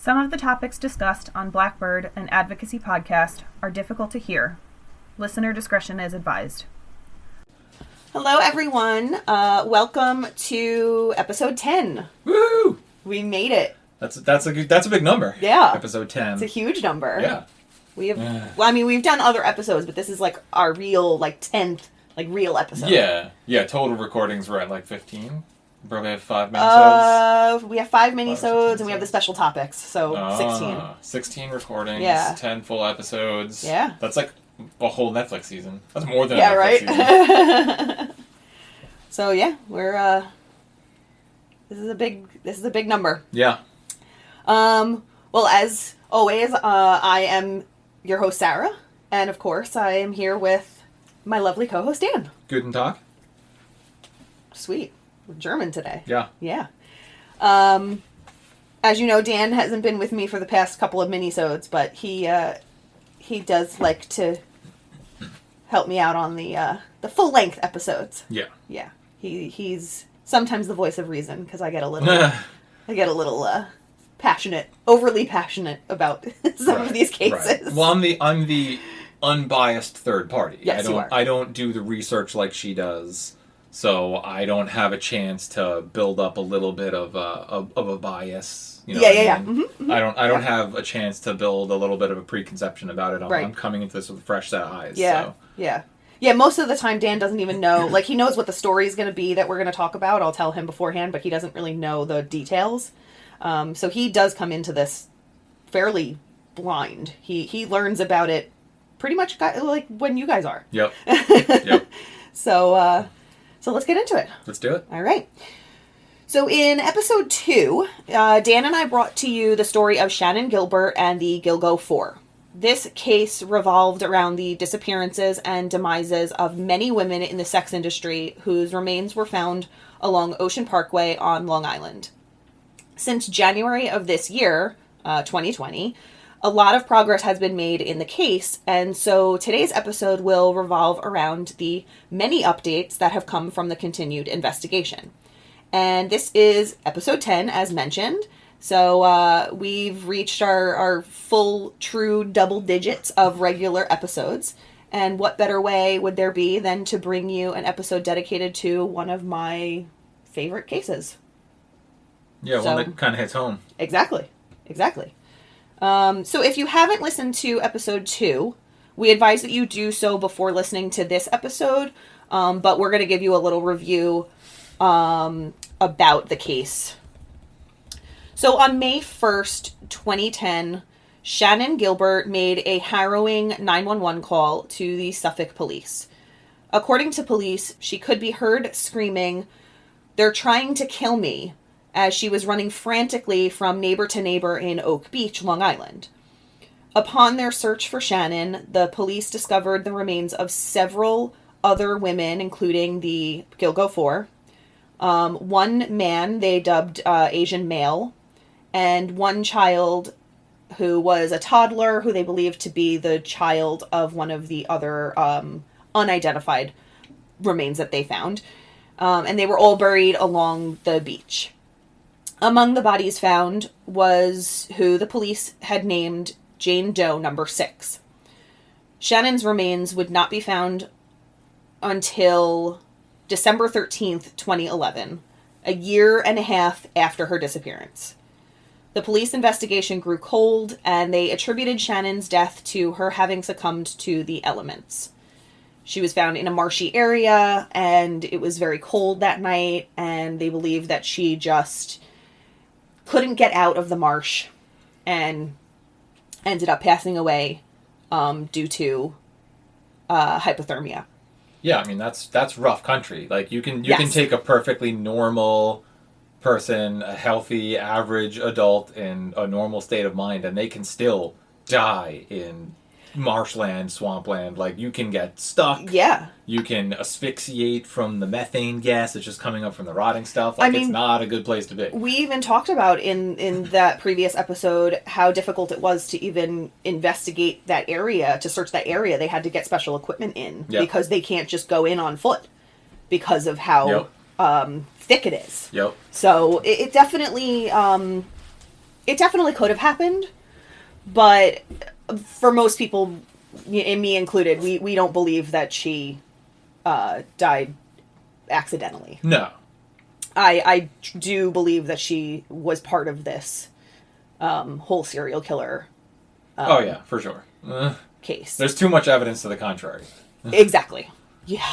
Some of the topics discussed on Blackbird, an advocacy podcast, are difficult to hear. Listener discretion is advised. Hello, everyone. Welcome to episode 10. Woo! We made it. That's a big number. Yeah. Episode 10. It's a huge number. Yeah. We have. Well, I mean, we've done other episodes, but this is like our real, 10th, real episode. Yeah. Total recordings were at 15. Probably have 5 minisodes. We have 5 minisodes, and we have the special topics, so 16. 16 recordings. Yeah. 10 full episodes. Yeah. That's like a whole Netflix season. That's more than a yeah, Netflix right. season. So yeah, we're. This is a big number. Yeah. Well, as always, I am your host, Sarah. And, of course, I am here with my lovely co-host, Dan. Guten Tag. Sweet. We're German today. Yeah. Yeah. As you know, Dan hasn't been with me for the past couple of minisodes, but he does like to help me out on the full-length episodes. Yeah. Yeah. He's sometimes the voice of reason, because I get a little... passionate, overly passionate about some of these cases. Right. Well, I'm the unbiased third party. Yes, you are. I don't do the research like she does, so I don't have a chance to build up a little bit of a bias. You know Yeah. Mm-hmm, mm-hmm. I don't have a chance to build a little bit of a preconception about it. Right. I'm coming into this with a fresh set of eyes. Yeah. So. Yeah. Yeah, most of the time Dan doesn't even know, he knows what the story is going to be that we're going to talk about. I'll tell him beforehand, but he doesn't really know the details. So he does come into this fairly blind. He learns about it pretty much like when you guys are. Yep. Yep. So let's get into it. Let's do it. All right. So in episode 2, Dan and I brought to you the story of Shannan Gilbert and the Gilgo Four. This case revolved around the disappearances and demises of many women in the sex industry whose remains were found along Ocean Parkway on Long Island. Since January of this year, 2020, a lot of progress has been made in the case, and so today's episode will revolve around the many updates that have come from the continued investigation. And this is episode 10, as mentioned, so we've reached our full, true double digits of regular episodes, and what better way would there be than to bring you an episode dedicated to one of my favorite cases. Yeah, one that kind of hits home. Exactly. So if you haven't listened to episode 2, we advise that you do so before listening to this episode, but we're going to give you a little review about the case. So on May 1st, 2010, Shannan Gilbert made a harrowing 911 call to the Suffolk police. According to police, she could be heard screaming, "They're trying to kill me," as she was running frantically from neighbor to neighbor in Oak Beach, Long Island. Upon their search for Shannan, the police discovered the remains of several other women, including the Gilgo Four, one man they dubbed Asian male, and one child who was a toddler who they believed to be the child of one of the other unidentified remains that they found. And they were all buried along the beach. Among the bodies found was who the police had named Jane Doe number 6. Shannan's remains would not be found until December 13th, 2011, a year and a half after her disappearance. The police investigation grew cold, and they attributed Shannan's death to her having succumbed to the elements. She was found in a marshy area, and it was very cold that night, and they believed that she just couldn't get out of the marsh and ended up passing away due to hypothermia. Yeah, I mean that's rough country. You can Yes. take a perfectly normal person, a healthy average adult in a normal state of mind, and they can still die in marshland, swampland. You can get stuck. Yeah. You can asphyxiate from the methane gas that's just coming up from the rotting stuff. I mean, it's not a good place to be. We even talked about in that previous episode how difficult it was to even investigate that area, to search that area. They had to get special equipment in because they can't just go in on foot because of how thick it is. Yep. So it definitely it definitely could have happened, but for most people, and me included, we don't believe that she died accidentally. No. I do believe that she was part of this whole serial killer Oh, yeah, for sure. case. There's too much evidence to the contrary. Exactly. Yeah.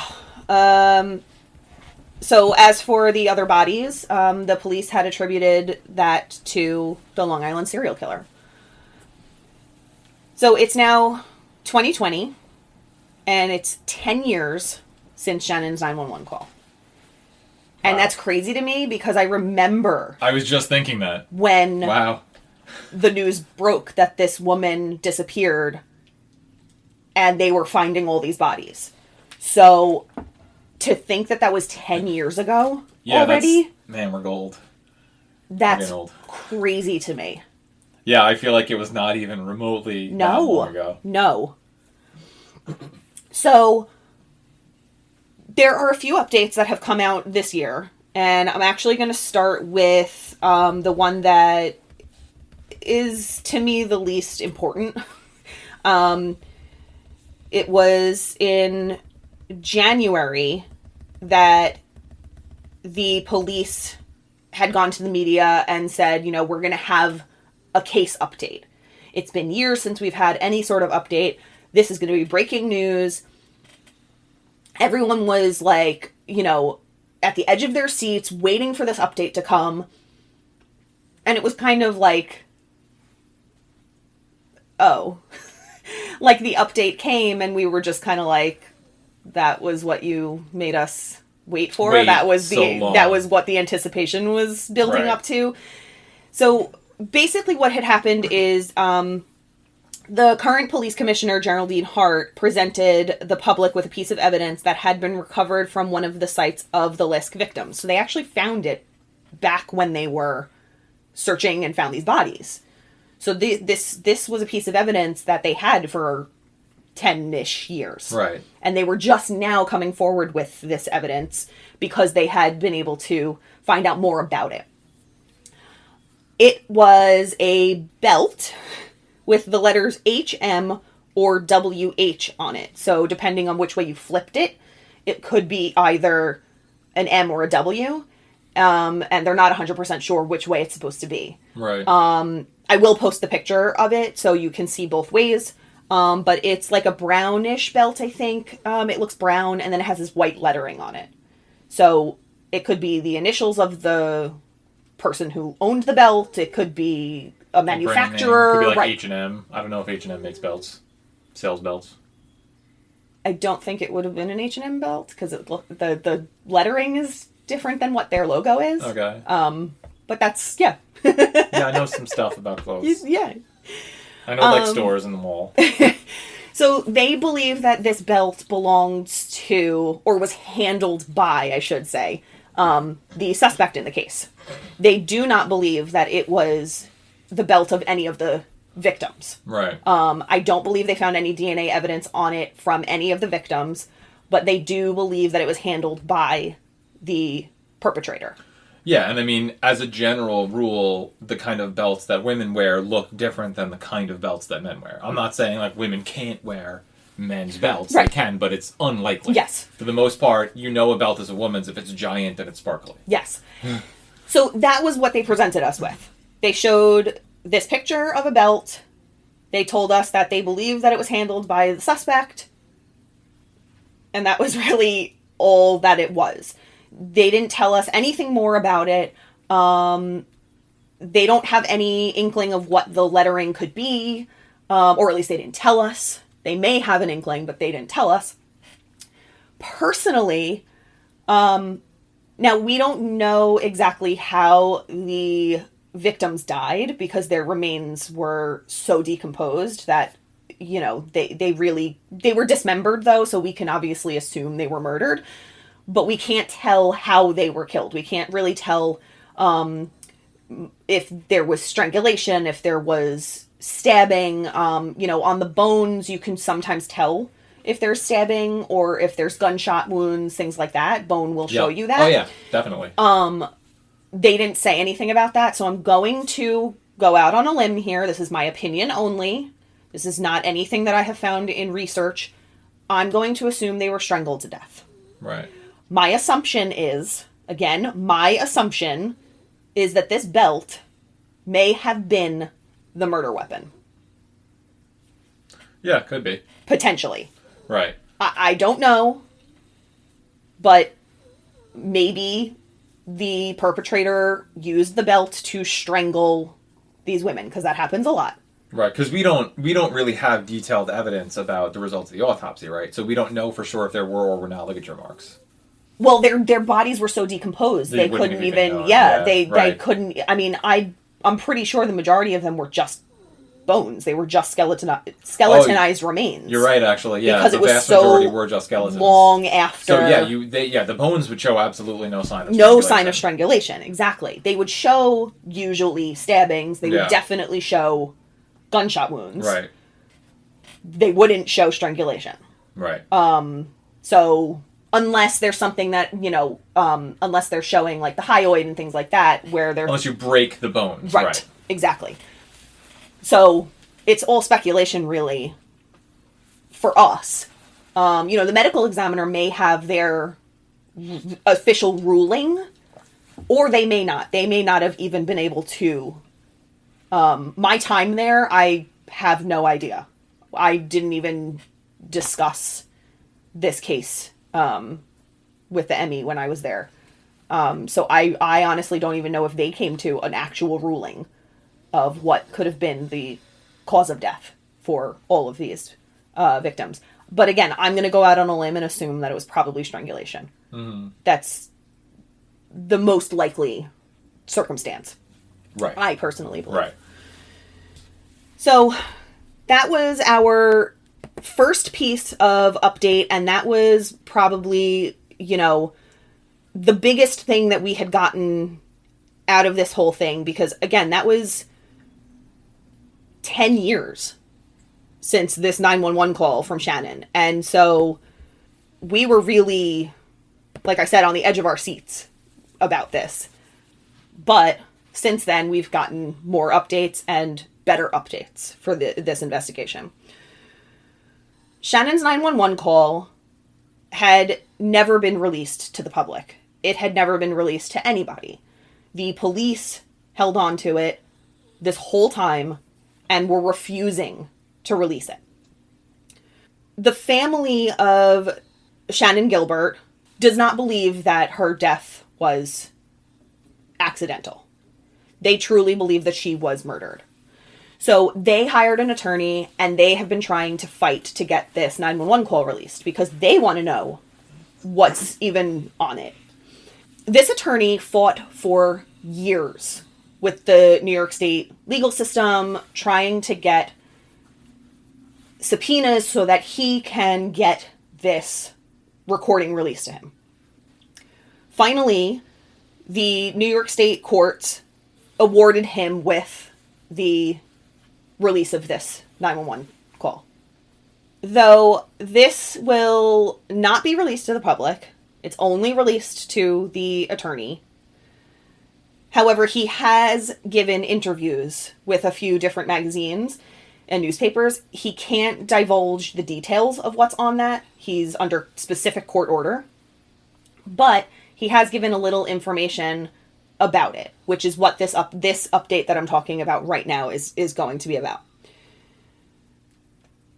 So as for the other bodies, the police had attributed that to the Long Island serial killer. So it's now 2020, and it's 10 years since Shannan's 911 call. And Wow. that's crazy to me because I remember I was just thinking that. when Wow. the news broke that this woman disappeared and they were finding all these bodies. So to think that that was 10 years ago already, Man, we're gold. that's getting old. crazy to me. Yeah, I feel like it was not even remotely that long ago. No. So there are a few updates that have come out this year, and I'm actually going to start with the one that is, to me, the least important. It was in January that the police had gone to the media and said, you know, we're going to have a case update. It's been years since we've had any sort of update. This is going to be breaking news. Everyone was like, you know, at the edge of their seats waiting for this update to come. And it was kind of like, oh, like the update came and we were just kind of like, that was what you made us wait for. That was what the anticipation was building up to. So basically what had happened is the current police commissioner, Geraldine Hart, presented the public with a piece of evidence that had been recovered from one of the sites of the LISK victims. So they actually found it back when they were searching and found these bodies. So this was a piece of evidence that they had for 10-ish years. Right. And they were just now coming forward with this evidence because they had been able to find out more about it. It was a belt with the letters HM or WH on it. So depending on which way you flipped it, it could be either an M or a W. And they're not 100% sure which way it's supposed to be. Right. I will post the picture of it so you can see both ways. But it's like a brownish belt, I think. It looks brown, and then it has this white lettering on it. So it could be the initials of the person who owned the belt. It could be a manufacturer. Could be like right. H&M. I don't know if H&M makes belts. Sells belts. I don't think it would have been an H&M belt because the lettering is different than what their logo is. Okay. But that's, yeah. Yeah, I know some stuff about clothes. Yeah. I know like stores in the mall. So they believe that this belt belongs to, or was handled by, I should say, the suspect in the case. They do not believe that it was the belt of any of the victims. Right. I don't believe they found any DNA evidence on it from any of the victims, but they do believe that it was handled by the perpetrator. Yeah, and I mean, as a general rule, the kind of belts that women wear look different than the kind of belts that men wear. I'm not saying, like, women can't wear men's belts. Right. They can, but it's unlikely. Yes. For the most part, you know a belt is a woman's if it's giant and it's sparkly. Yes. So that was what they presented us with. They showed this picture of a belt. They told us that they believed that it was handled by the suspect. And that was really all that it was. They didn't tell us anything more about it. They don't have any inkling of what the lettering could be, or at least they didn't tell us. They may have an inkling, but they didn't tell us. Personally, now we don't know exactly how the victims died because their remains were so decomposed that, you know, they were dismembered though, so we can obviously assume they were murdered. But we can't tell how they were killed. We can't really tell if there was strangulation, if there was stabbing. You know, on the bones, you can sometimes tell if there's stabbing or if there's gunshot wounds, things like that. Bone will show you that. Oh, yeah, definitely. They didn't say anything about that, so I'm going to go out on a limb here. This is my opinion only. This is not anything that I have found in research. I'm going to assume they were strangled to death. Right. My assumption is, again, that this belt may have been the murder weapon. Yeah, could be. Potentially. Right. I don't know, but maybe the perpetrator used the belt to strangle these women, because that happens a lot. Right, because we don't really have detailed evidence about the results of the autopsy, right? So we don't know for sure if there were or were not ligature marks. Well, their bodies were so decomposed they couldn't even. They couldn't. I mean, I'm pretty sure the majority of them were just bones. They were just skeletonized remains. You're right, actually. Yeah, because the it was vast so majority were just skeletons. Long after. So yeah, the bones would show absolutely no sign of no sign of strangulation. Exactly. They would show usually stabbings. They would definitely show gunshot wounds. Right. They wouldn't show strangulation. Right. So unless there's something that, unless they're showing like the hyoid and things like that, where they're... Unless you break the bones. Right. Exactly. So it's all speculation, really, for us. The medical examiner may have their official ruling, or they may not. They may not have even been able to. My time there, I have no idea. I didn't even discuss this case with the Emmy when I was there. So I honestly don't even know if they came to an actual ruling of what could have been the cause of death for all of these victims. But again, I'm going to go out on a limb and assume that it was probably strangulation. Mm-hmm. That's the most likely circumstance. Right. I personally believe. Right. So that was our first piece of update, and that was probably, the biggest thing that we had gotten out of this whole thing, because again, that was 10 years since this 911 call from Shannan. And so we were really, like I said, on the edge of our seats about this. But since then, we've gotten more updates and better updates for this investigation. Shannan's 911 call had never been released to the public. It had never been released to anybody. The police held on to it this whole time and were refusing to release it. The family of Shannan Gilbert does not believe that her death was accidental. They truly believe that she was murdered. So they hired an attorney, and they have been trying to fight to get this 911 call released because they want to know what's even on it. This attorney fought for years with the New York State legal system, trying to get subpoenas so that he can get this recording released to him. Finally, the New York State courts awarded him with the release of this 911 call. Though this will not be released to the public, it's only released to the attorney. However, he has given interviews with a few different magazines and newspapers. He can't divulge the details of what's on that. He's under specific court order. But he has given a little information about it, which is what this update that I'm talking about right now is going to be about.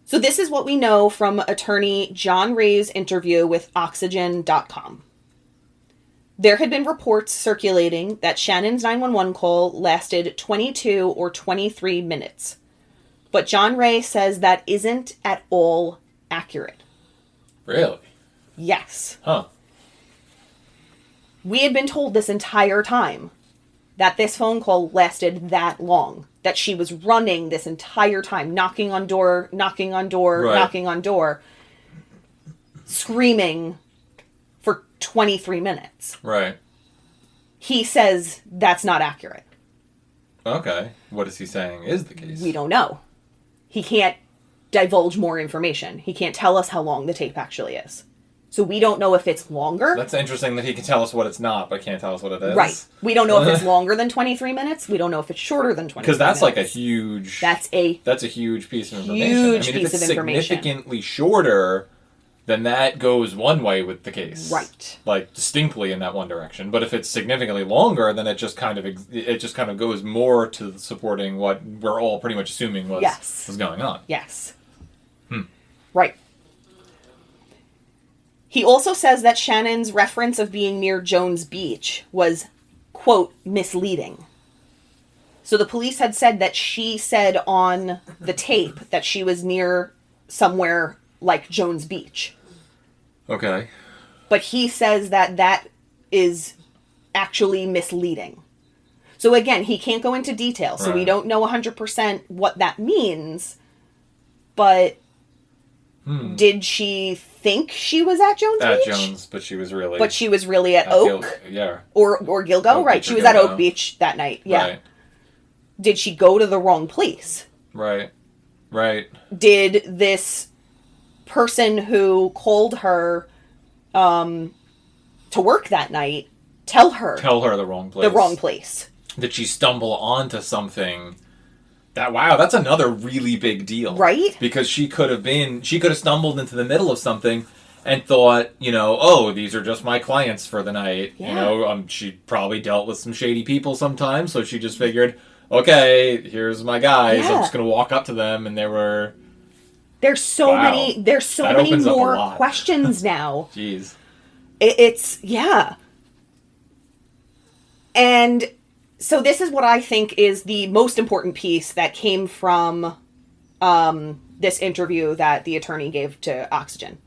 So this is what we know from attorney John Ray's interview with Oxygen.com. There had been reports circulating that Shannan's 911 call lasted 22 or 23 minutes. But John Ray says that isn't at all accurate. Really? Yes. Huh. We had been told this entire time that this phone call lasted that long. That she was running this entire time, knocking on door, screaming for 23 minutes. Right. He says that's not accurate. Okay. What is he saying is the case? We don't know. He can't divulge more information. He can't tell us how long the tape actually is. So we don't know if it's longer. That's interesting that he can tell us what it's not, but can't tell us what it is. Right. We don't know if it's longer than 23 minutes. We don't know if it's shorter than 23 minutes. Because that's like a huge... That's a huge piece of information. Huge I mean, piece if it's of information. significantly shorter, then that goes one way with the case. Right. Like, distinctly in that one direction. But if it's significantly longer, then it just kind of goes more to supporting what we're all pretty much assuming was going on. Yes. Right. He also says that Shannan's reference of being near Jones Beach was, quote, misleading. So the police had said that she said on the tape that she was near somewhere like Jones Beach. Okay. But he says that that is actually misleading. So again, he can't go into detail, so we don't know 100% what that means. But did she think she was at Jones Beach? At Jones, but she was really... at Oak? Or Gilgo? Oak right, Beach she or was at Gilgo. Oak Beach that night, yeah. Right. Did she go to the wrong place? Right. Did this person who called her to work that night tell her the wrong place? Did she stumble onto something that's another really big deal. Right? Because she could have stumbled into the middle of something and thought, oh, these are just my clients for the night. Yeah. She probably dealt with some shady people sometimes, so she just figured, okay, here's my guys. I'm just going to walk up to them, and There's so many more questions now. Jeez. It's And so this is what I think is the most important piece that came from this interview that the attorney gave to Oxygen.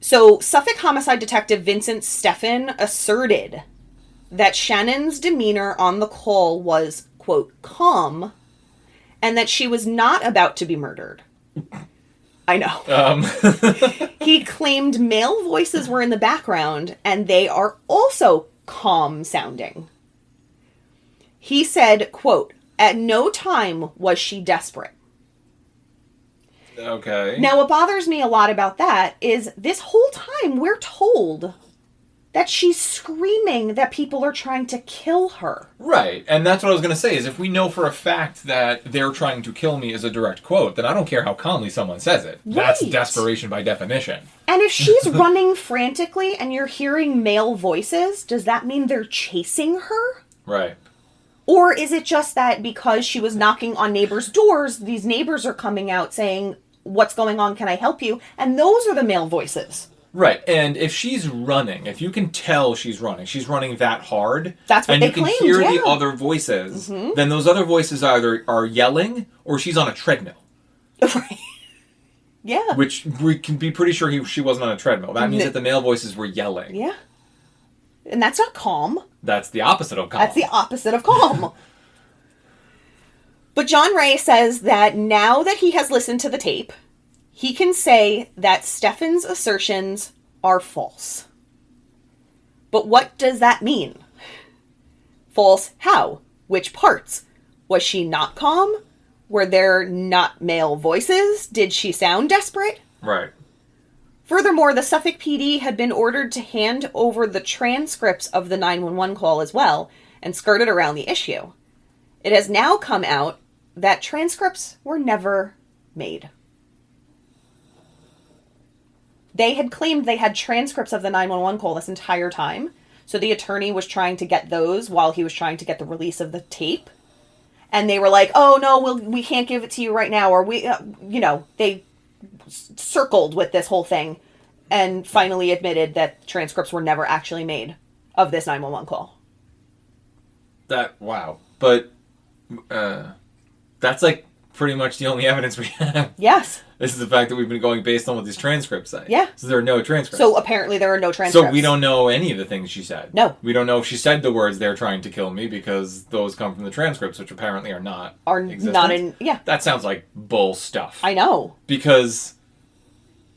So Suffolk Homicide Detective Vincent Steffen asserted that Shannan's demeanor on the call was, quote, calm, and that she was not about to be murdered. I know. He claimed male voices were in the background, and they are also calm sounding. He said, quote, at no time was she desperate. Okay. Now, what bothers me a lot about that is this whole time we're told that she's screaming that people are trying to kill her. Right. And that's what I was going to say, is if we know for a fact that they're trying to kill me is a direct quote, then I don't care how calmly someone says it. Right. That's desperation by definition. And if she's running frantically and you're hearing male voices, does that mean they're chasing her? Right. Or is it just that because she was knocking on neighbors' doors, these neighbors are coming out saying, what's going on, can I help you? And those are the male voices. Right, and if she's running, if you can tell she's running that hard, that's what and they you can claimed, hear the other voices, then those other voices either are yelling or she's on a treadmill. Right. Yeah. Which we can be pretty sure she wasn't on a treadmill. That means that the male voices were yelling. Yeah. And that's not calm. That's the opposite of calm. That's the opposite of calm. But John Ray says that now that he has listened to the tape, he can say that Steffen's assertions are false. But what does that mean? False how? Which parts? Was she not calm? Were there not male voices? Did she sound desperate? Right. Furthermore, the Suffolk PD had been ordered to hand over the transcripts of the 911 call as well, and skirted around the issue. It has now come out that transcripts were never made. They had claimed they had transcripts of the 911 call this entire time, so the attorney was trying to get those while he was trying to get the release of the tape. And they were like, oh no, we can't give it to you right now, or they circled with this whole thing and finally admitted that transcripts were never actually made of this 911 call. Wow. But that's like pretty much the only evidence we have. Yes. This is the fact that we've been going based on what these transcripts say. Yeah. So there are no transcripts. So apparently there are no transcripts. So we don't know any of the things she said. No. We don't know if she said the words "they're trying to kill me" because those come from the transcripts, which apparently are not existent. Not in. Yeah. That sounds like bull stuff. I know. Because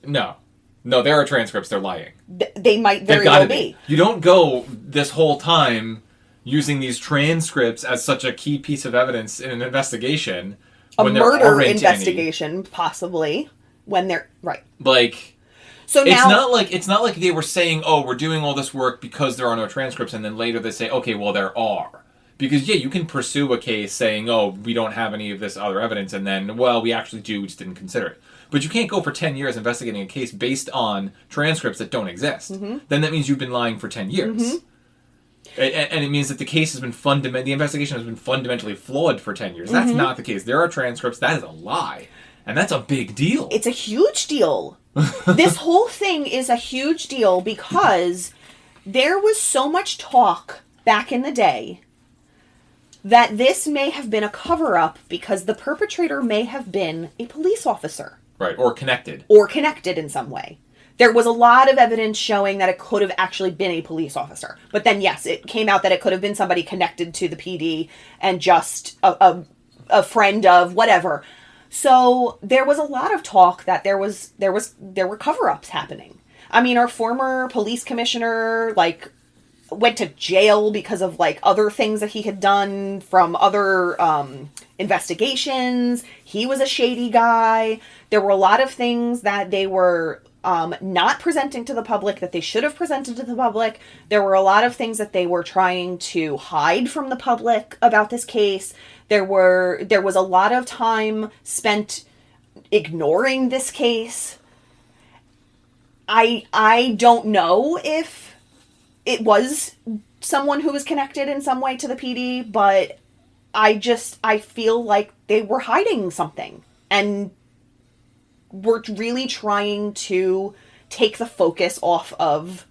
no, there are transcripts. They're lying. They might very well be. You don't go this whole time using these transcripts as such a key piece of evidence in an investigation. A murder investigation, possibly, when they're... Right. Like, So now it's not like they were saying, "Oh, we're doing all this work because there are no transcripts," and then later they say, "Okay, well there are." Because you can pursue a case saying, "Oh, we don't have any of this other evidence," and then, "Well, we actually do, we just didn't consider it." But you can't go for 10 years investigating a case based on transcripts that don't exist. Then that means you've been lying for 10 years. And it means that the case has been the investigation has been fundamentally flawed for 10 years. That's not the case. There are transcripts. That is a lie. And that's a big deal. It's a huge deal. This whole thing is a huge deal because there was so much talk back in the day that this may have been a cover-up because the perpetrator may have been a police officer. Right, or connected. Or connected in some way. There was a lot of evidence showing that it could have actually been a police officer. But then, yes, it came out that it could have been somebody connected to the PD and just a friend of whatever. So there was a lot of talk that there were cover-ups happening. I mean, our former police commissioner, went to jail because of, other things that he had done from other investigations. He was a shady guy. There were a lot of things that they were not presenting to the public that they should have presented to the public. There were a lot of things that they were trying to hide from the public about this case. There was a lot of time spent ignoring this case. I don't know if it was someone who was connected in some way to the PD, but I feel like they were hiding something and were really trying to take the focus off of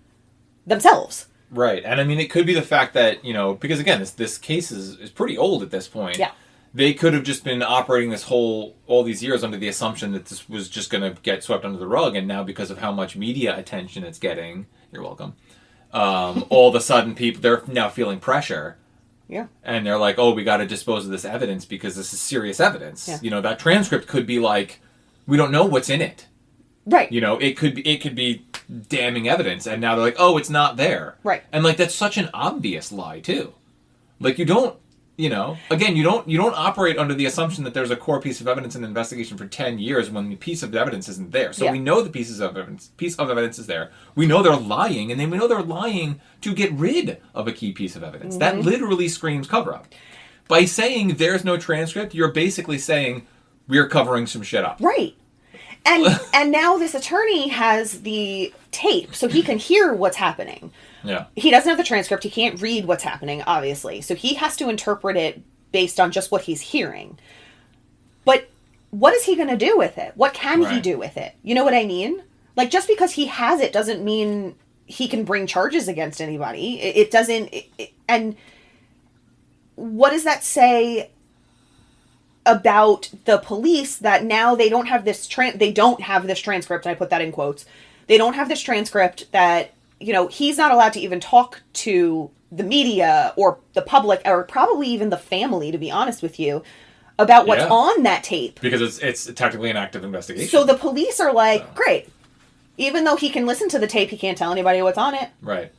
themselves. Right. And I mean, it could be the fact that, because again, this case is pretty old at this point. Yeah. They could have just been operating all these years under the assumption that this was just going to get swept under the rug. And now because of how much media attention it's getting, you're welcome, all of a sudden they're now feeling pressure. Yeah. And they're like, oh, we got to dispose of this evidence because this is serious evidence. Yeah. That transcript could be like, we don't know what's in it. Right. It could be damning evidence, and now they're like, oh, it's not there. Right. And that's such an obvious lie too. You don't, again, you don't operate under the assumption that there's a core piece of evidence in an investigation for 10 years when the piece of evidence isn't there. So we know the piece of evidence is there. We know they're lying, and then we know they're lying to get rid of a key piece of evidence. That literally screams cover up. By saying there's no transcript, you're basically saying we're covering some shit up. Right. And now this attorney has the tape, so he can hear what's happening. Yeah. He doesn't have the transcript. He can't read what's happening, obviously. So he has to interpret it based on just what he's hearing. But what is he going to do with it? What can he do with it? You know what I mean? Just because he has it doesn't mean he can bring charges against anybody. It doesn't... and what does that say about the police that now they don't have this transcript, and I put that in quotes. They don't have this transcript that, he's not allowed to even talk to the media or the public or probably even the family, to be honest with you, about what's on that tape. Because it's technically an active investigation. So the police are like, great. Even though he can listen to the tape, he can't tell anybody what's on it. Right.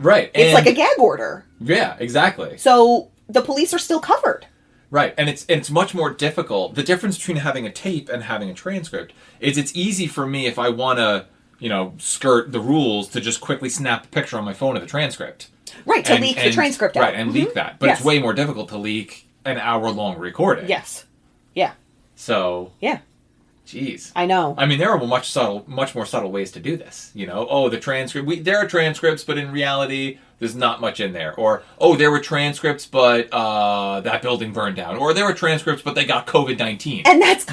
Right. It's like a gag order. Yeah, exactly. So the police are still covered. Right, and it's much more difficult. The difference between having a tape and having a transcript is it's easy for me if I want to, skirt the rules to just quickly snap a picture on my phone of the transcript. Right, to leak the transcript out. Right, and leak that. But it's way more difficult to leak an hour-long recording. Yes. Yeah. So... Yeah. Jeez. I know. I mean, there are much more subtle ways to do this. The transcript. There are transcripts, but in reality, there's not much in there. Or, there were transcripts, but that building burned down. Or there were transcripts, but they got COVID-19. And that's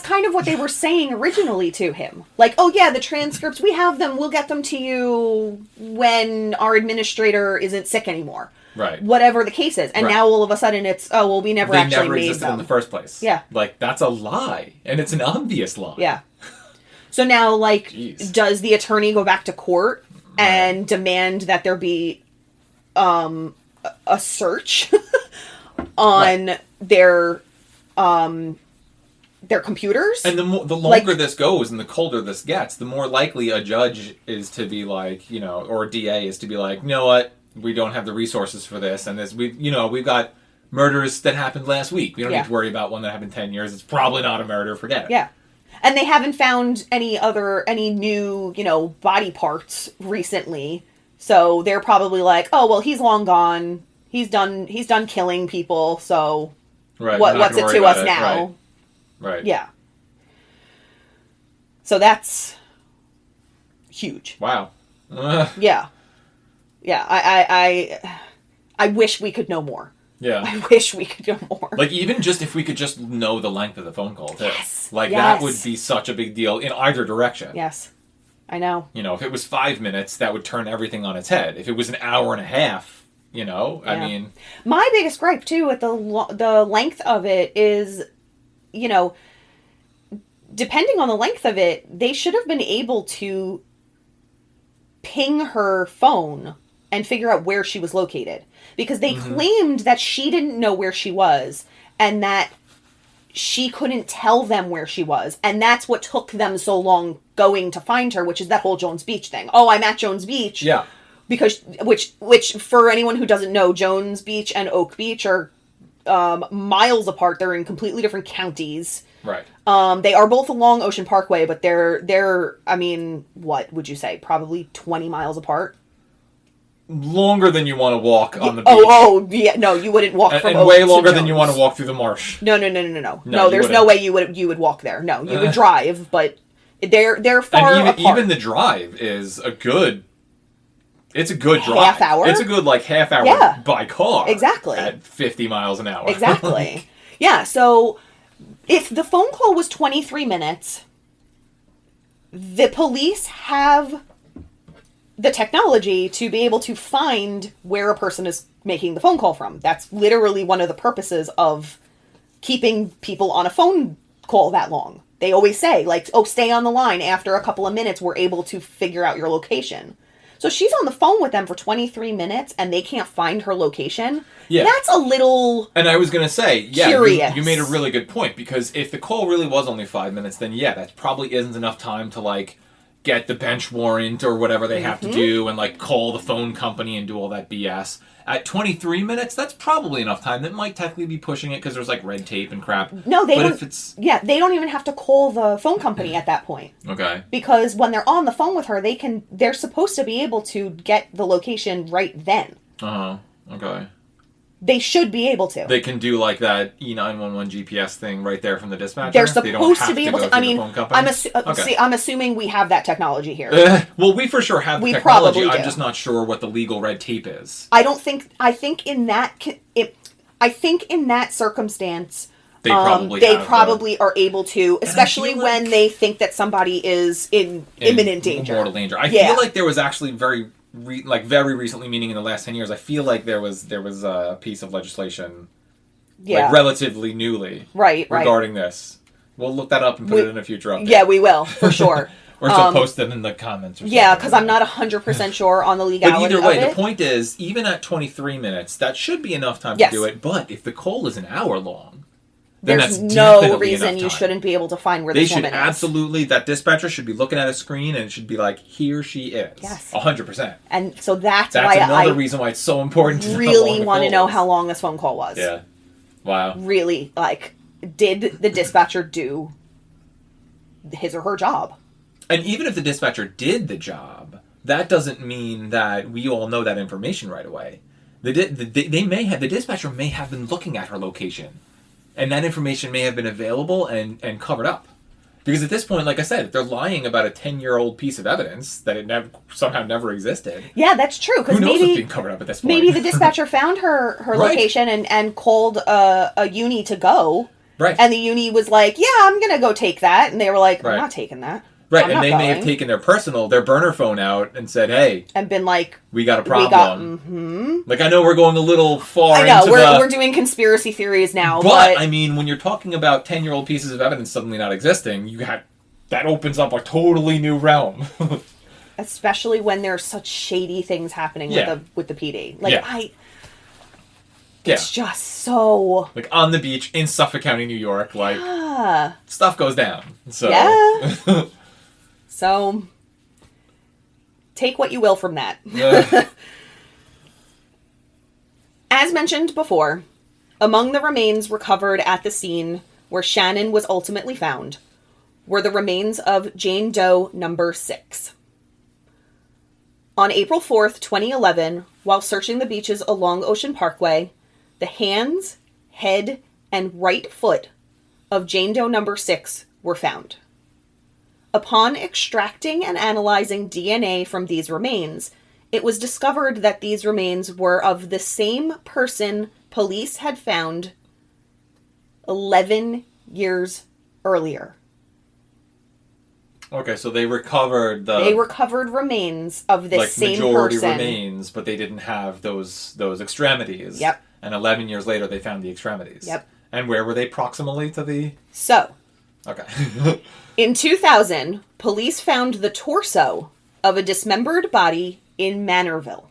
kind of what they were saying originally to him. The transcripts, we have them. We'll get them to you when our administrator isn't sick anymore. Right. Whatever the case is. And now all of a sudden it's, we never actually never made existed them. in the first place. Yeah. That's a lie. And it's an obvious lie. Yeah. So now, does the attorney go back to court and demand that there be a search on their computers? And the longer this goes and the colder this gets, the more likely a judge is to be or a DA is to be like, you know what? We don't have the resources for this, and we've got murders that happened last week. We don't need to worry about one that happened 10 years. It's probably not a murder. Forget it. Yeah. And they haven't found any new, body parts recently. So they're probably like, oh, well, he's long gone. He's done killing people. So what's it to us now? Right. Yeah. So that's huge. Wow. Yeah. Yeah. I wish we could know more. Yeah. I wish we could know more. Like, even just if we could just know the length of the phone call, too. Yes. Like, Yes. that would be such a big deal in either direction. Yes. I know. If it was 5 minutes, that would turn everything on its head. If it was an hour and a half, I mean... My biggest gripe, too, with the length of it is, depending on the length of it, they should have been able to ping her phone and figure out where she was located. Because they claimed that she didn't know where she was and that she couldn't tell them where she was. And that's what took them so long going to find her, which is that whole Jones Beach thing. Oh, I'm at Jones Beach. Yeah. Because, which for anyone who doesn't know, Jones Beach and Oak Beach are miles apart. They're in completely different counties. Right. They are both along Ocean Parkway, but they're I mean, what would you say? Probably 20 miles apart. Longer than you want to walk on the beach. Oh, yeah. No, you wouldn't walk from and Oak way longer to than you Jones. want to walk through the marsh. No. No, there's no way you would walk there. No, you would drive, but they're far and apart. even the drive is a good... It's a good drive. Half hour? It's a good, half hour by car. Exactly. At 50 miles an hour. Exactly. Yeah, so if the phone call was 23 minutes, the police have the technology to be able to find where a person is making the phone call from. That's literally one of the purposes of keeping people on a phone call that long. They always say, stay on the line. After a couple of minutes, we're able to figure out your location. So she's on the phone with them for 23 minutes and they can't find her location. Yeah. That's a little And I was going to say, curious. You made a really good point, because if the call really was only 5 minutes, then that probably isn't enough time to get the bench warrant or whatever they have to do and call the phone company and do all that BS. At 23 minutes, that's probably enough time. That might technically be pushing it because there's red tape and crap. No, they don't. If it's... Yeah, they don't even have to call the phone company at that point. Okay. Because when they're on the phone with her, they're supposed to be able to get the location right then. Okay. They should be able to. They can do that E911 GPS thing right there from the dispatcher. They're supposed to be able to. I mean, I'm assuming we have that technology here. Well, we for sure have the technology. I'm just not sure what the legal red tape is. I think in that circumstance, they probably are able to, especially when they think that somebody is in imminent danger, mortal danger. I feel like there was actually very recently, meaning in the last 10 years, I feel like there was a piece of legislation, relatively newly, regarding this. We'll look that up and put it in a future update. Yeah, we will, for sure. Or so post it in the comments or something. Yeah, because I'm not 100% sure on the legality of it. But either way, the point is, even at 23 minutes, that should be enough time to do it. But if the call is an hour long, then there's that's no reason you shouldn't be able to find where this woman is. They should absolutely, that dispatcher should be looking at a screen and it should be here she is. Yes. 100%. And so that's why another reason why it's so important to really want to know how long this phone call was. Yeah. Wow. Really, did the dispatcher do his or her job? And even if the dispatcher did the job, that doesn't mean that we all know that information right away. The dispatcher may have been looking at her location, and that information may have been available and covered up. Because at this point, like I said, if they're lying about a 10-year-old piece of evidence that it somehow never existed. Yeah, that's true. Who knows what's being covered up at this point? Maybe the dispatcher found her location and called a uni to go. Right. And the uni was like, yeah, I'm going to go take that. And they were like, I'm not taking that. Right, and they may have taken their burner phone out and said, hey. And been like, we got a problem. I know we're going a little far we're doing conspiracy theories now. But, I mean, when you're talking about 10-year-old pieces of evidence suddenly not existing, that opens up a totally new realm. Especially when there's such shady things happening with the PD. It's just so... on the beach in Suffolk County, New York, stuff goes down. So. Yeah. So, take what you will from that. As mentioned before, among the remains recovered at the scene where Shannan was ultimately found were the remains of Jane Doe number 6. On April 4th, 2011, while searching the beaches along Ocean Parkway, the hands, head, and right foot of Jane Doe number 6 were found. Upon extracting and analyzing DNA from these remains, it was discovered that these remains were of the same person police had found 11 years earlier. Okay, so they recovered remains of this same majority person. remains, but they didn't have those extremities. Yep. And 11 years later, they found the extremities. Yep. And where were they proximally to the... So, Okay. in 2000, police found the torso of a dismembered body in Manorville.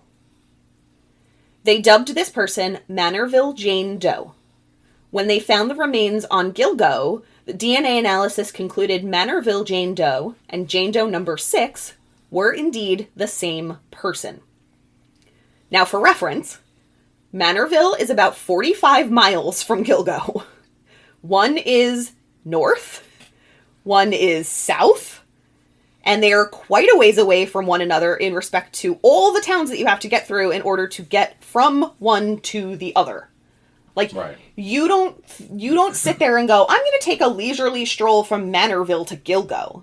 They dubbed this person Manorville Jane Doe. When they found the remains on Gilgo, the DNA analysis concluded Manorville Jane Doe and Jane Doe number 6 were indeed the same person. Now, for reference, Manorville is about 45 miles from Gilgo. One is north, one is south, and they are quite a ways away from one another in respect to all the towns that you have to get through in order to get from one to the other. Like, Right. you don't sit there and go, I'm going to take a leisurely stroll from Manorville to Gilgo.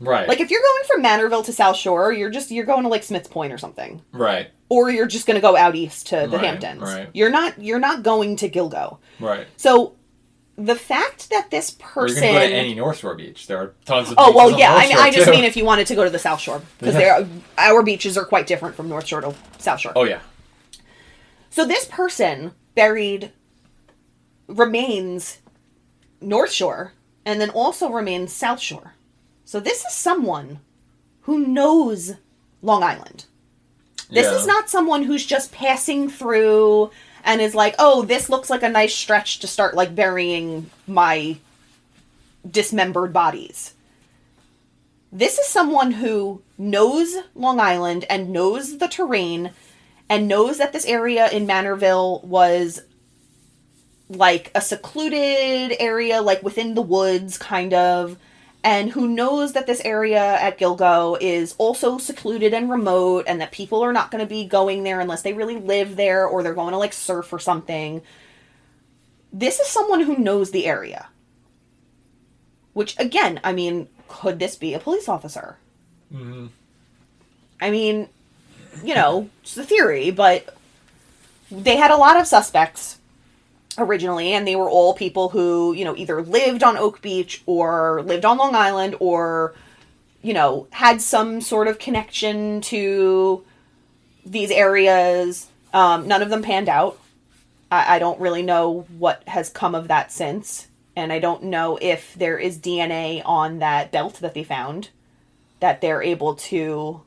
Right. Like, if you're going from Manorville to South Shore, you're going to, like, Smith's Point or something. Right. Or you're just going to go out east to the Right, Hamptons. right. You're not going to Gilgo. Right. So, the fact that this Or you person... can go to any North Shore beach. There are tons of Oh, beaches well, on yeah, North Shore, I just too. mean if you wanted to go to the South Shore. Because our beaches are quite different from North Shore to South Shore. Oh, yeah. So this person remains North Shore and then also remains South Shore. So this is someone who knows Long Island. This is not someone who's just passing through and is like, oh, this looks like a nice stretch to start, like, burying my dismembered bodies. This is someone who knows Long Island and knows the terrain and knows that this area in Manorville was, like, a secluded area, like, within the woods, kind of, and who knows that this area at Gilgo is also secluded and remote, and that people are not going to be going there unless they really live there, or they're going to, like, surf or something. This is someone who knows the area. Which, again, I mean, could this be a police officer? Mm-hmm. I mean, you know, it's a theory, but they had a lot of suspects originally, and they were all people who, you know, either lived on Oak Beach or lived on Long Island or, you know, had some sort of connection to these areas. None of them panned out. I don't really know what has come of that since, and I don't know if there is DNA on that belt that they found that they're able to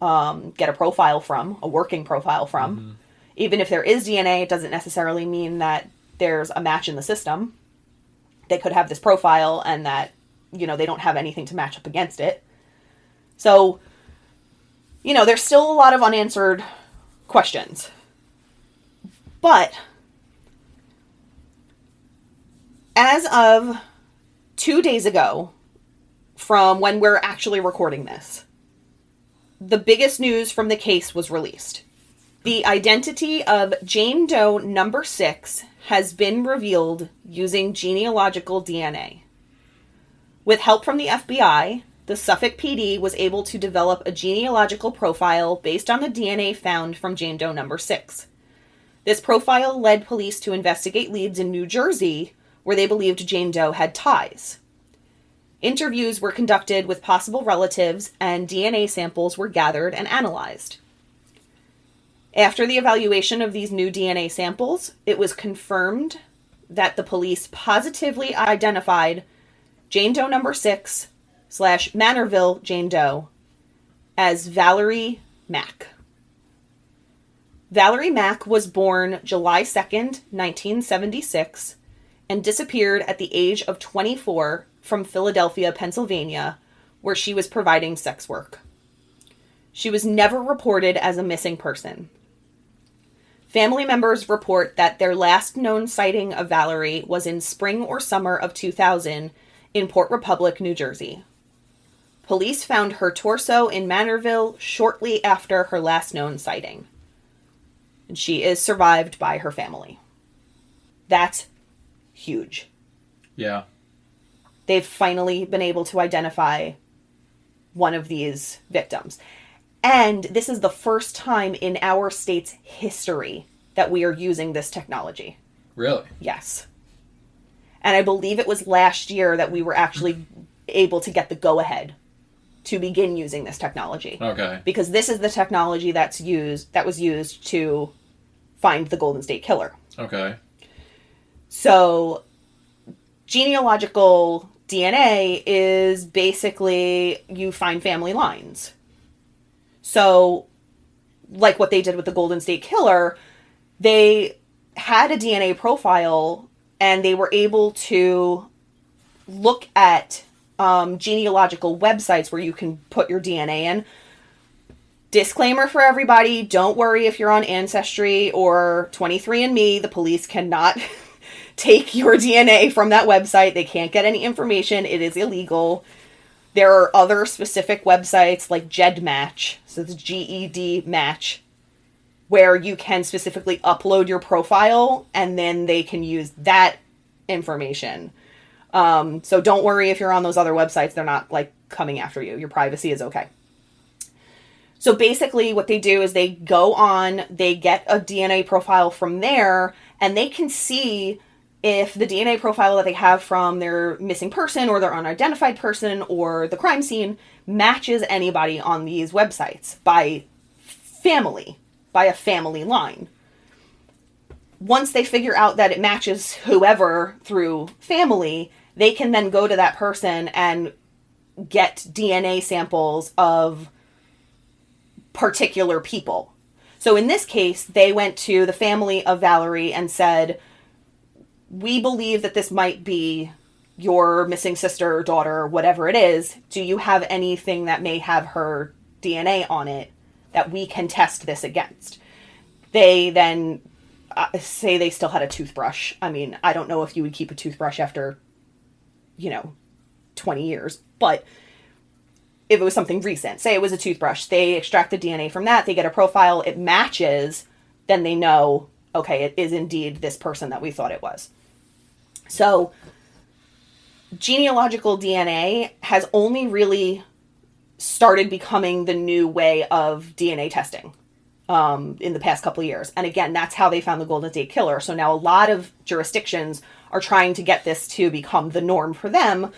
get a profile from, a working profile from. Mm-hmm. Even if there is DNA, it doesn't necessarily mean that there's a match in the system. They could have this profile and that, you know, they don't have anything to match up against it. So, you know, there's still a lot of unanswered questions. But, as of 2 days ago, from when we're actually recording this, the biggest news from the case was released. The identity of Jane Doe number 6 has been revealed using genealogical DNA. With help from the FBI, the Suffolk PD was able to develop a genealogical profile based on the DNA found from Jane Doe number 6. This profile led police to investigate leads in New Jersey, where they believed Jane Doe had ties. Interviews were conducted with possible relatives, and DNA samples were gathered and analyzed. After the evaluation of these new DNA samples, it was confirmed that the police positively identified Jane Doe number 6 / Manorville Jane Doe as Valerie Mack. Valerie Mack was born July 2nd, 1976, and disappeared at the age of 24 from Philadelphia, Pennsylvania, where she was providing sex work. She was never reported as a missing person. Family members report that their last known sighting of Valerie was in spring or summer of 2000 in Port Republic, New Jersey. Police found her torso in Manorville shortly after her last known sighting. And she is survived by her family. That's huge. Yeah. They've finally been able to identify one of these victims. And this is the first time in our state's history that we are using this technology. Really? Yes. And I believe it was last year that we were actually able to get the go-ahead to begin using this technology. Okay. Because this is the technology that was used to find the Golden State Killer. Okay. So, genealogical DNA is basically you find family lines. So, like what they did with the Golden State Killer, they had a DNA profile and they were able to look at genealogical websites where you can put your DNA in. Disclaimer for everybody, don't worry if you're on Ancestry or 23andMe, the police cannot take your DNA from that website. They can't get any information. It is illegal. There are other specific websites like GEDmatch, so it's GED match, where you can specifically upload your profile and then they can use that information. So don't worry if you're on those other websites. They're not like coming after you. Your privacy is okay. So basically what they do is they go on, they get a DNA profile from there, and they can see if the DNA profile that they have from their missing person or their unidentified person or the crime scene matches anybody on these websites by a family line. Once they figure out that it matches whoever through family, they can then go to that person and get DNA samples of particular people. So in this case, they went to the family of Valerie and said, we believe that this might be your missing sister, daughter, whatever it is. Do you have anything that may have her DNA on it that we can test this against? They then say they still had a toothbrush. I mean, I don't know if you would keep a toothbrush after, 20 years, but if it was something recent, say it was a toothbrush, they extract the DNA from that, they get a profile, it matches, then they know, okay, it is indeed this person that we thought it was. So, genealogical DNA has only really started becoming the new way of DNA testing in the past couple of years. And again, that's how they found the Golden State Killer. So now a lot of jurisdictions are trying to get this to become the norm for them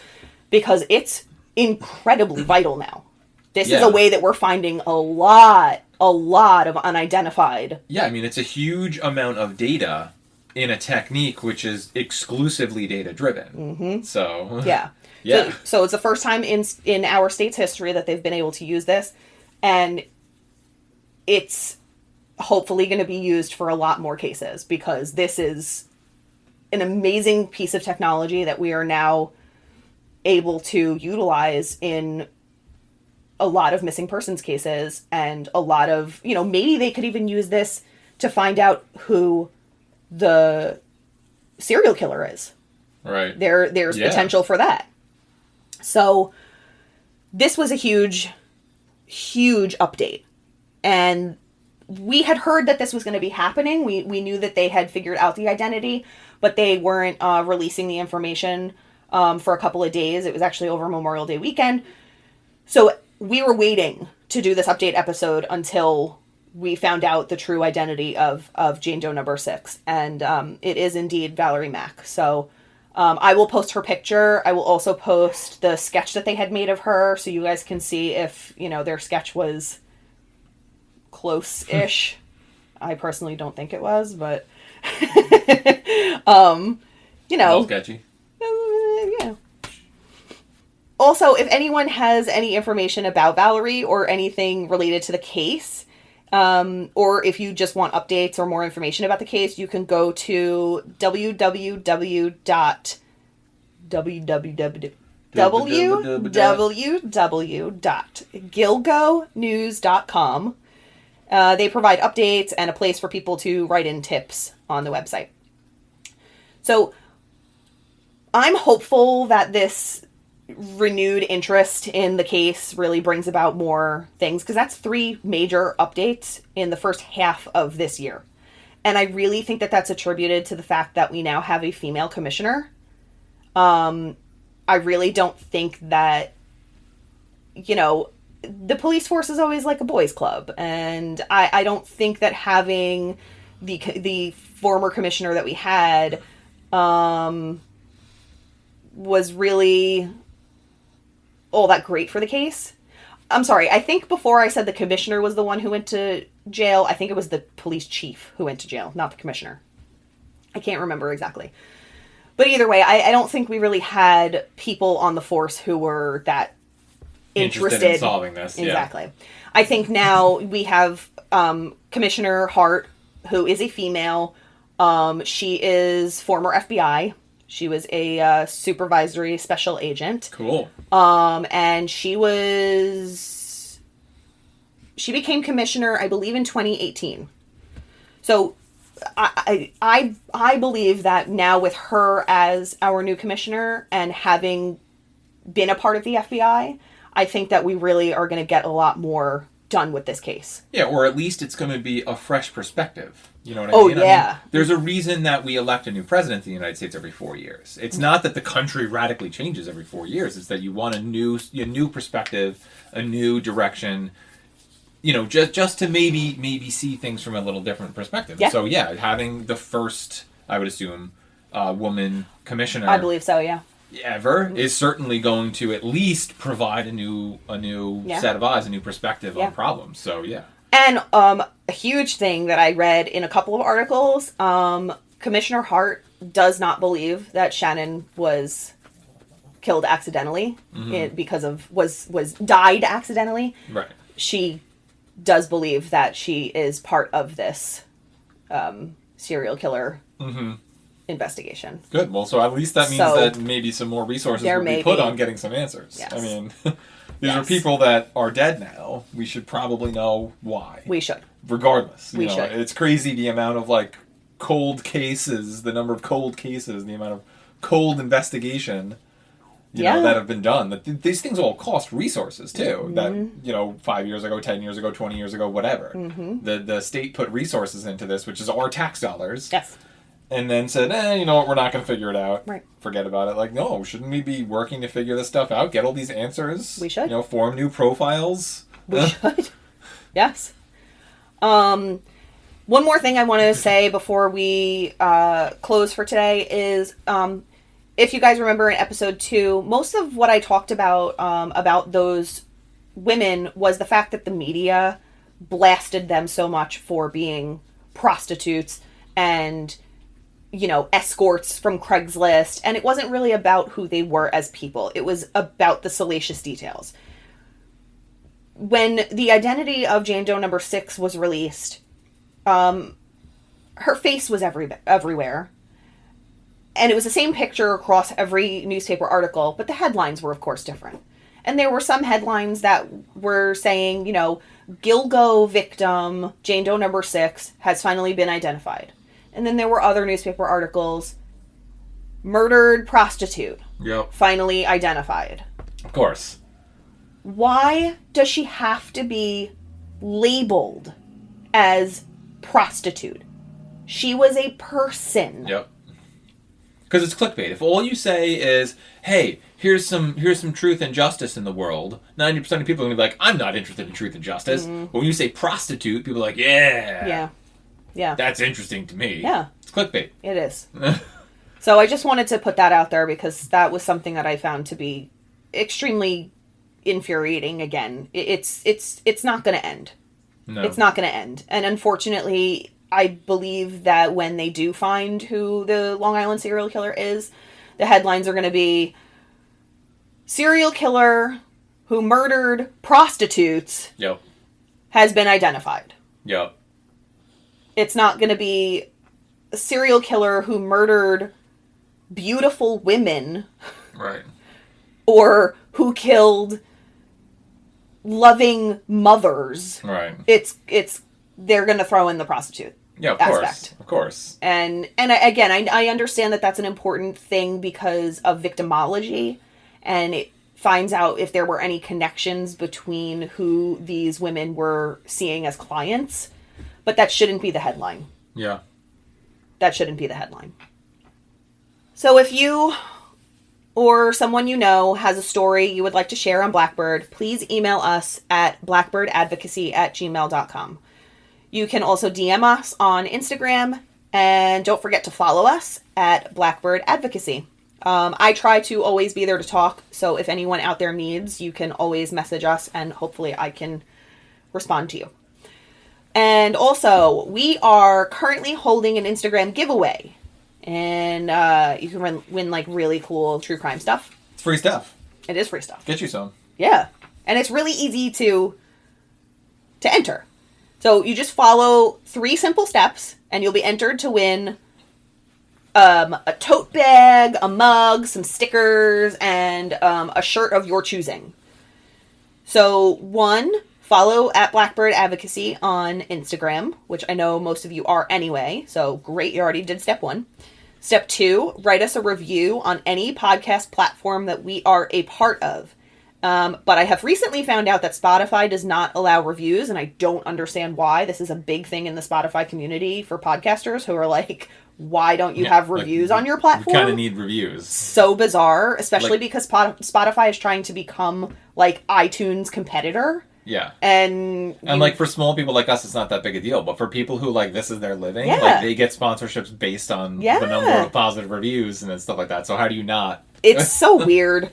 because it's incredibly vital now. This is a way that we're finding a lot of unidentified. Yeah, I mean, it's a huge amount of data in a technique which is exclusively data-driven. Mm-hmm. So... Yeah. Yeah. So it's the first time in our state's history that they've been able to use this. And it's hopefully going to be used for a lot more cases because this is an amazing piece of technology that we are now able to utilize in a lot of missing persons cases and a lot of, maybe they could even use this to find out who the serial killer is. Right. There's potential for that. So this was a huge, huge update. And we had heard that this was going to be happening. We knew that they had figured out the identity, but they weren't releasing the information for a couple of days. It was actually over Memorial Day weekend. So we were waiting to do this update episode until we found out the true identity of Jane Doe number 6. And it is indeed Valerie Mack. So I will post her picture. I will also post the sketch that they had made of her so you guys can see if, their sketch was close-ish. I personally don't think it was, but A little sketchy. Yeah. Also, if anyone has any information about Valerie or anything related to the case, or if you just want updates or more information about the case, you can go to www.gilgonews.com. They provide updates and a place for people to write in tips on the website. So, I'm hopeful that this renewed interest in the case really brings about more things, because that's 3 major updates in the first half of this year. And I really think that that's attributed to the fact that we now have a female commissioner. I really don't think that, you know, the police force is always like a boys' club. And I don't think that having the former commissioner that we had was really all that great for the case. I'm sorry, I think before I said the commissioner was the one who went to jail, I think it was the police chief who went to jail, not the commissioner. I can't remember exactly. But either way, I don't think we really had people on the force who were that interested in solving this. Exactly. Yeah. I think now we have Commissioner Hart, who is a female. She is former FBI. She was a supervisory special agent. Cool. And she became commissioner, I believe, in 2018. So I believe that now with her as our new commissioner and having been a part of the FBI, I think that we really are going to get a lot more done with this case. Yeah, or at least it's going to be a fresh perspective. You know what I mean? Oh, yeah. I mean, there's a reason that we elect a new president of the United States every 4 years. It's not that the country radically changes every 4 years. It's that you want a new perspective, a new direction, you know, just to maybe see things from a little different perspective. Yeah. So, yeah, having the first, I would assume, woman commissioner. I believe so, yeah. Ever is certainly going to at least provide a new set of eyes, a new perspective on problems. So, yeah. And a huge thing that I read in a couple of articles, Commissioner Hart does not believe that Shannan was killed accidentally because of was died accidentally. Right. She does believe that she is part of this serial killer investigation. Good. Well, so at least that means that maybe some more resources will be put on getting some answers. Yes. I mean, these are people that are dead now. We should probably know why. We should. Regardless. We should. It's crazy the amount of, like, cold cases, the number of cold cases, the amount of cold investigation, you know, that have been done. These things all cost resources, too. That, 5 years ago, 10 years ago, 20 years ago, whatever. The state put resources into this, which is our tax dollars. Yes. And then said, you know what, we're not going to figure it out. Right. Forget about it. Like, no, shouldn't we be working to figure this stuff out? Get all these answers? We should. Form new profiles? We should. Yes. One more thing I want to say before we close for today is, if you guys remember in episode 2, most of what I talked about those women was the fact that the media blasted them so much for being prostitutes and escorts from Craigslist, and it wasn't really about who they were as people. It was about the salacious details. When the identity of Jane Doe number 6 was released, her face was everywhere, and it was the same picture across every newspaper article, but the headlines were, of course, different. And there were some headlines that were saying, Gilgo victim, Jane Doe number 6, has finally been identified. And then there were other newspaper articles. Murdered prostitute. Yep. Finally identified. Of course. Why does she have to be labeled as prostitute? She was a person. Yep. Because it's clickbait. If all you say is, hey, here's some truth and justice in the world, 90% of people are going to be like, I'm not interested in truth and justice. But when you say prostitute, people are like, yeah. Yeah. Yeah. That's interesting to me. Yeah. It's clickbait. It is. So I just wanted to put that out there because that was something that I found to be extremely infuriating again. It's not going to end. No. It's not going to end. And unfortunately, I believe that when they do find who the Long Island serial killer is, the headlines are going to be serial killer who murdered prostitutes has been identified. Yep. It's not going to be a serial killer who murdered beautiful women. Right. Or who killed loving mothers. Right. They're going to throw in the prostitute. Yeah, of aspect. Of course. And again, I understand that that's an important thing because of victimology, and it finds out if there were any connections between who these women were seeing as clients, but that shouldn't be the headline. Yeah. That shouldn't be the headline. So if you or someone you know has a story you would like to share on Blackbird, please email us at blackbirdadvocacy@gmail.com. You can also DM us on Instagram, and don't forget to follow us at Blackbird Advocacy. I try to always be there to talk, so if anyone out there needs, you can always message us, and hopefully I can respond to you. And also, we are currently holding an Instagram giveaway, and you can win like really cool true crime stuff. It's free stuff. It is free stuff. Get you some. Yeah, and it's really easy to enter. So you just follow 3 simple steps, and you'll be entered to win a tote bag, a mug, some stickers, and a shirt of your choosing. So 1, follow at Blackbird Advocacy on Instagram, which I know most of you are anyway. So great, you already did step 1. Step 2, write us a review on any podcast platform that we are a part of. But I have recently found out that Spotify does not allow reviews, and I don't understand why. This is a big thing in the Spotify community for podcasters who are like, why don't you have reviews on your platform? We kind of need reviews. So bizarre, especially because Spotify is trying to become like iTunes' competitor. Yeah. And like for small people like us, it's not that big a deal. But for people who like this is their living, Yeah. like they get sponsorships based on Yeah. the number of positive reviews and stuff like that. So how do you not? It's so weird.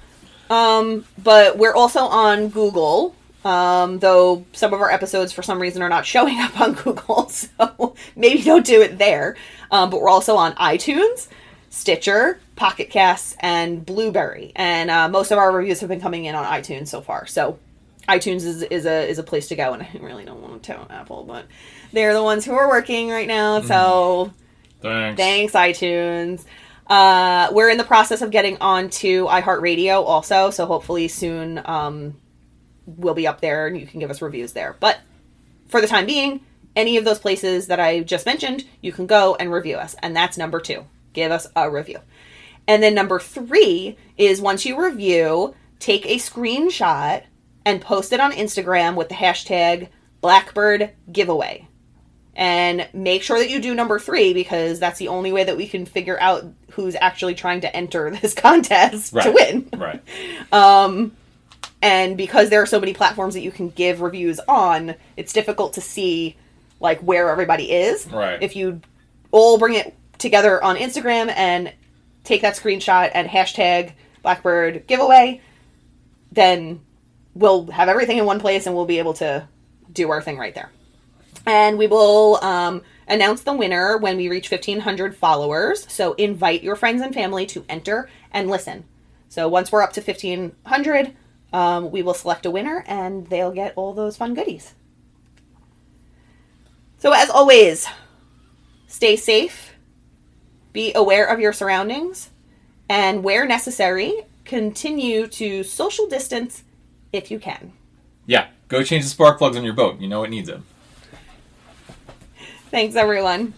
But we're also on Google, though some of our episodes for some reason are not showing up on Google, so maybe don't do it there. But we're also on iTunes, Stitcher, Pocket Casts, and Blueberry. And most of our reviews have been coming in on iTunes so far. So iTunes is a place to go, and I really don't want to tell Apple, but they're the ones who are working right now. So thanks iTunes. We're in the process of getting onto iHeartRadio also, so hopefully soon we'll be up there and you can give us reviews there. But for the time being, any of those places that I just mentioned, you can go and review us. And that's number 2. Give us a review. And then number 3 is once you review, take a screenshot and post it on Instagram with the hashtag Blackbird Giveaway. And make sure that you do number 3 because that's the only way that we can figure out who's actually trying to enter this contest to win. Right. And because there are so many platforms that you can give reviews on, it's difficult to see like where everybody is. Right. If you all bring it together on Instagram and take that screenshot and hashtag Blackbird Giveaway, then we'll have everything in one place and we'll be able to do our thing right there. And we will announce the winner when we reach 1,500 followers. So invite your friends and family to enter and listen. So once we're up to 1,500, we will select a winner and they'll get all those fun goodies. So as always, stay safe, be aware of your surroundings, and where necessary, continue to social distance if you can. Yeah, go change the spark plugs on your boat. You know it needs them. Thanks, everyone.